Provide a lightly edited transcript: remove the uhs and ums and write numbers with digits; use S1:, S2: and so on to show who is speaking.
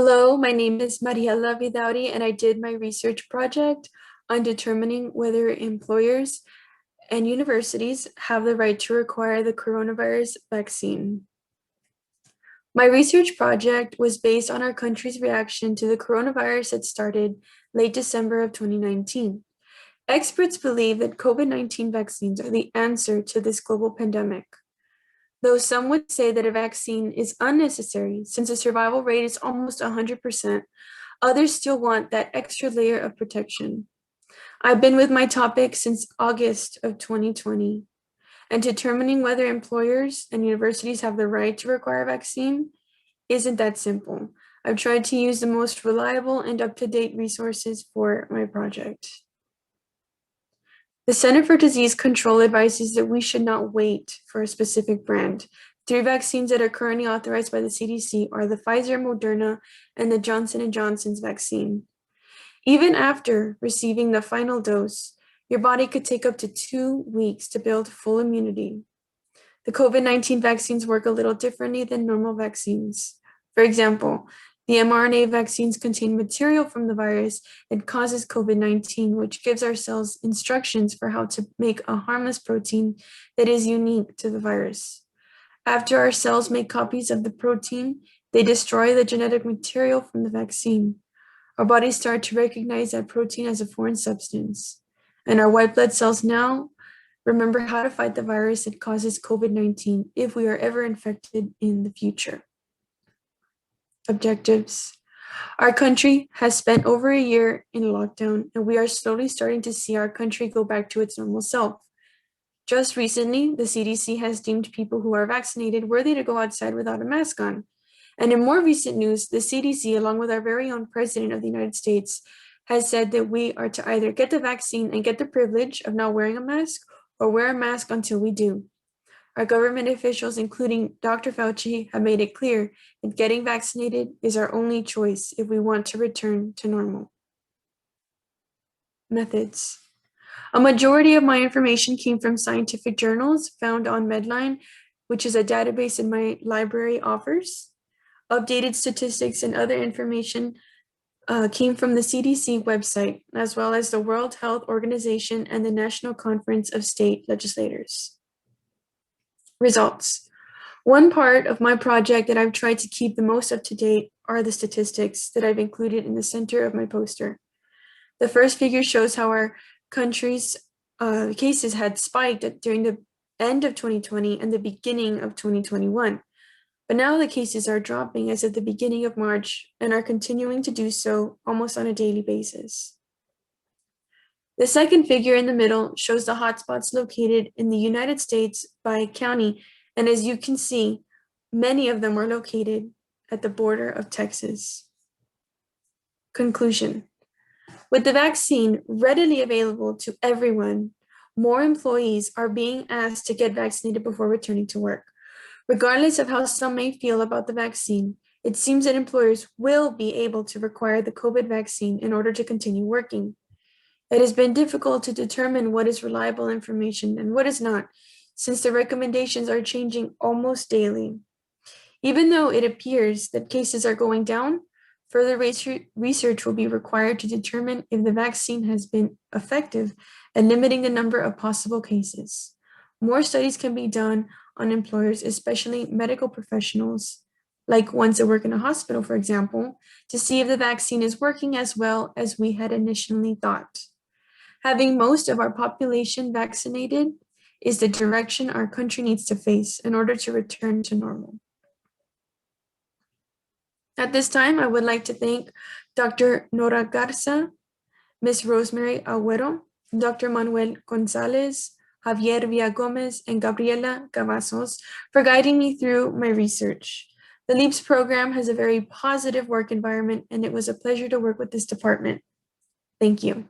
S1: Hello, my name is Mariela Vidaurri, and I did my research project on determining whether employers and universities have the right to require the coronavirus vaccine. My research project was based on our country's reaction to the coronavirus that started late December of 2019. Experts believe that COVID-19 vaccines are the answer to this global pandemic. Though some would say that a vaccine is unnecessary since the survival rate is almost 100%, others still want that extra layer of protection. I've been with my topic since August of 2020, and determining whether employers and universities have the right to require a vaccine isn't that simple. I've tried to use the most reliable and up-to-date resources for my project. The Center for Disease Control advises that we should not wait for a specific brand. 3 vaccines that are currently authorized by the CDC are the Pfizer, Moderna, and the Johnson & Johnson's vaccine. Even after receiving the final dose, your body could take up to 2 weeks to build full immunity. The COVID-19 vaccines work a little differently than normal vaccines. For example, the mRNA vaccines contain material from the virus that causes COVID-19, which gives our cells instructions for how to make a harmless protein that is unique to the virus. After our cells make copies of the protein, they destroy the genetic material from the vaccine. Our bodies start to recognize that protein as a foreign substance, and our white blood cells now remember how to fight the virus that causes COVID-19 if we are ever infected in the future. Objectives. Our country has spent over a year in lockdown, and we are slowly starting to see our country go back to its normal self. Just recently, the CDC has deemed people who are vaccinated worthy to go outside without a mask on. And in more recent news, the CDC, along with our very own President of the United States, has said that we are to either get the vaccine and get the privilege of not wearing a mask or wear a mask until we do. Our government officials, including Dr. Fauci, have made it clear that getting vaccinated is our only choice if we want to return to normal. Methods. A majority of my information came from scientific journals found on Medline, which is a database that my library offers. Updated statistics and other information came from the CDC website, as well as the World Health Organization and the National Conference of State Legislators. Results. One part of my project that I've tried to keep the most up to date are the statistics that I've included in the center of my poster. The first figure shows how our country's cases had spiked during the end of 2020 and the beginning of 2021. But now the cases are dropping as of the beginning of March and are continuing to do so almost on a daily basis. The second figure in the middle shows the hotspots located in the United States by county, and as you can see, many of them are located at the border of Texas. Conclusion. With the vaccine readily available to everyone, more employees are being asked to get vaccinated before returning to work. Regardless of how some may feel about the vaccine, it seems that employers will be able to require the COVID vaccine in order to continue working. It has been difficult to determine what is reliable information and what is not, since the recommendations are changing almost daily. Even though it appears that cases are going down, further research will be required to determine if the vaccine has been effective at limiting the number of possible cases. More studies can be done on employers, especially medical professionals, like ones that work in a hospital, for example, to see if the vaccine is working as well as we had initially thought. Having most of our population vaccinated is the direction our country needs to face in order to return to normal. At this time, I would like to thank Dr. Nora Garza, Ms. Rosemary Agüero, Dr. Manuel Gonzalez, Javier Villagomez, and Gabriela Cavazos for guiding me through my research. The LEAPS program has a very positive work environment, and it was a pleasure to work with this department. Thank you.